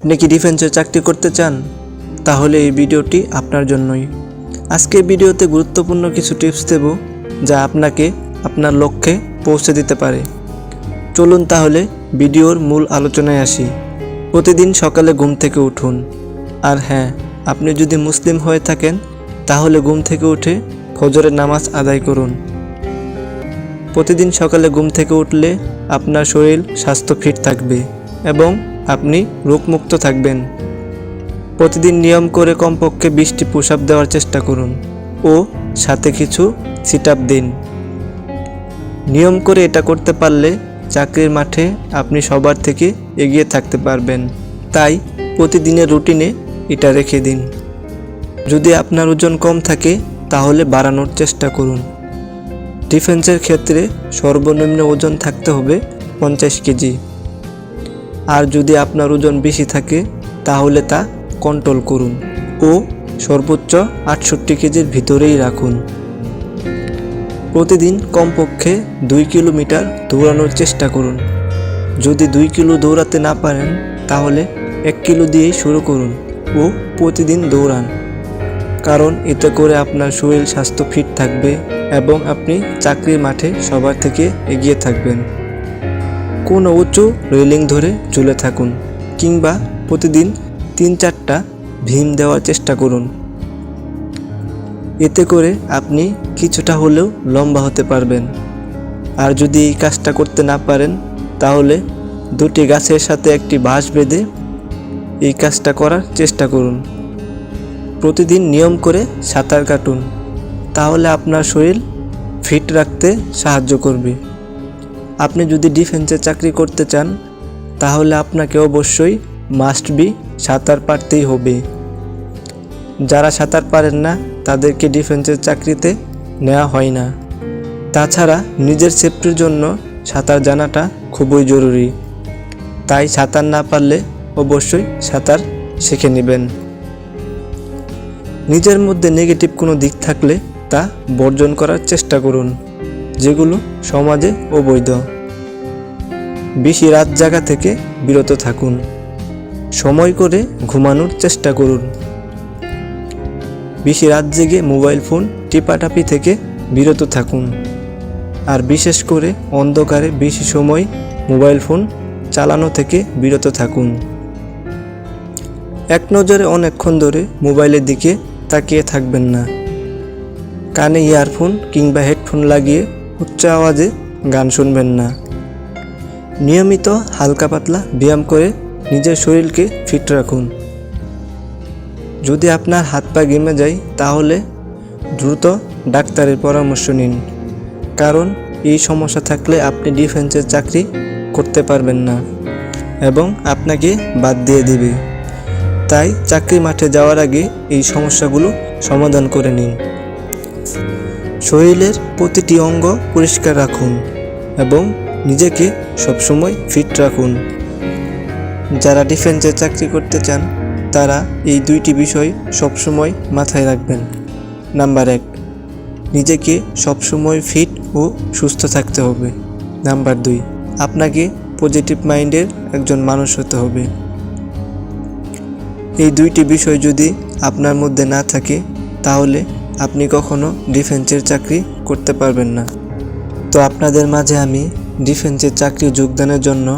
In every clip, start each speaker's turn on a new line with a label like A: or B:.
A: আপনি কি ডিফেন্সে চাকরি করতে চান? তাহলে এই ভিডিওটি আপনার জন্যই। আজকের ভিডিওতে গুরুত্বপূর্ণ কিছু টিপস দেব যা আপনাকে আপনার লক্ষ্যে পৌঁছে দিতে পারে। চলুন তাহলে ভিডিওর মূল আলোচনায় আসি। প্রতিদিন সকালে ঘুম থেকে উঠুন। আর হ্যাঁ, আপনি যদি মুসলিম হয়ে থাকেন তাহলে ঘুম থেকে উঠে ফজরের নামাজ আদায় করুন। প্রতিদিন সকালে ঘুম থেকে উঠলে আপনার শরীর স্বাস্থ্য ফিট থাকবে এবং আপনি রোগমুক্ত থাকবেন। প্রতিদিন নিয়ম করে কমপক্ষে 20টি পুশ আপ দেওয়ার চেষ্টা করুন ও সাথে কিছু সিট আপ দিন। নিয়ম করে এটা করতে পারলে চাকরির মাঠে আপনি সবার থেকে এগিয়ে থাকতে পারবেন। তাই প্রতিদিনের রুটিনে এটা রেখে দিন। যদি আপনার ওজন কম থাকে তাহলে বাড়ানোর চেষ্টা করুন। ডিফেন্সের ক্ষেত্রে সর্বনিম্ন ওজন থাকতে হবে 50 কেজি। আর যদি আপনার ওজন বেশি থাকে তাহলে তা কন্ট্রোল করুন ও সর্বোচ্চ 68 কেজির ভিতরেই রাখুন। প্রতিদিন কমপক্ষে 2 কিলোমিটার দৌড়ানোর চেষ্টা করুন। যদি 2 কিলো দৌড়াতে না পারেন তাহলে 1 কিলো দিয়েই শুরু করুন ও প্রতিদিন দৌড়ান। কারণ এতে করে আপনার শরীর স্বাস্থ্য ফিট থাকবে এবং আপনি চাকরির মাঠে সবার থেকে এগিয়ে থাকবেন। কোনো উঁচু রেলিং ধরে ঝুলে থাকুন কিংবা প্রতিদিন 3-4টা ভীম দেওয়ার চেষ্টা করুন। এতে করে আপনি কিছুটা হলেও লম্বা হতে পারবেন। আর যদি এই কাজটা করতে না পারেন তাহলে 2টি গাছের সাথে একটি বাঁশ বেঁধে এই কাজটা করার চেষ্টা করুন। প্রতিদিন নিয়ম করে সাঁতার কাটুন, তাহলে আপনার শরীর ফিট রাখতে সাহায্য করবে। আপনি যদি ডিফেন্সে চাকরি করতে চান তাহলে আপনাকে অবশ্যই মাস্ট বি সাঁতার পারতেই হবে। যারা সাঁতার পারেন না তাদেরকে ডিফেন্সের চাকরিতে নেওয়া হয় না। তাছাড়া নিজের সেফটির জন্য সাঁতার জানাটা খুবই জরুরি। তাই সাঁতার না পারলে অবশ্যই সাঁতার শিখে নেবেন। নিজের মধ্যে নেগেটিভ কোনো দিক থাকলে তা বর্জন করার চেষ্টা করুন, যেগুলো সমাজে অবৈধ। বেশি রাত জাগা থেকে বিরত থাকুন। সময় করে ঘুমানোর চেষ্টা করুন। বেশি রাত জেগে মোবাইল ফোন টিপাটাপি থেকে বিরত থাকুন। আর বিশেষ করে অন্ধকারে বেশি সময় মোবাইল ফোন চালানো থেকে বিরত থাকুন। এক নজরে অনেকক্ষণ ধরে মোবাইলের দিকে তাকিয়ে থাকবেন না। কানে ইয়ারফোন কিংবা হেডফোন লাগিয়ে উচ্চ আওয়াজে গান শুনবেন না। নিয়মিত হালকা পাতলা ব্যায়াম করে নিজের শরীরকে ফিট রাখুন। যদি আপনার হাত পা ঘেমে যায় তাহলে দ্রুত ডাক্তারের পরামর্শ নিন, কারণ এই সমস্যা থাকলে আপনি ডিফেন্সের চাকরি করতে পারবেন না এবং আপনাকে বাদ দিয়ে দিবে। তাই চাকরি মাঠে যাওয়ার আগে এই সমস্যাগুলো সমাধান করে নিন। শরীরের প্রতিটি অঙ্গ পরিষ্কার রাখুন এবং নিজেকে সবসময় ফিট রাখুন। যারা ডিফেন্সে চাকরি করতে চান তারা এই 2টি বিষয় সবসময় মাথায় রাখবেন। নাম্বার 1, নিজেকে সবসময় ফিট ও সুস্থ থাকতে হবে। নাম্বার 2, আপনাকে পজিটিভ মাইন্ডের একজন মানুষ হতে হবে। এই 2টি বিষয় যদি আপনার মধ্যে না থাকে তাহলে আপনি কখনো ডিফেন্সের চাকরি করতে পারবেন না। তো আপনাদের মাঝে আমি ডিফেন্সের চাকরি যোগদানের জন্য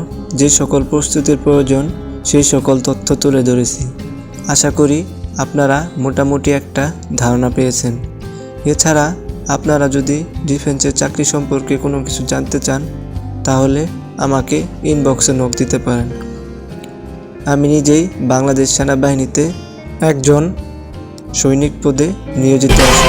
A: যে সকল প্রস্তুতির প্রয়োজন সেই সকল তথ্য তুলে ধরেছি। আশা করি আপনারা মোটামুটি একটা ধারণা পেয়েছেন। এছাড়া আপনারা যদি ডিফেন্সের চাকরি সম্পর্কে কোনো কিছু জানতে চান তাহলে আমাকে ইনবক্সে নক দিতে পারেন। আমি নিজেই বাংলাদেশ সেনাবাহিনীতে একজন সৈনিক পদে নিয়োজিত আছি।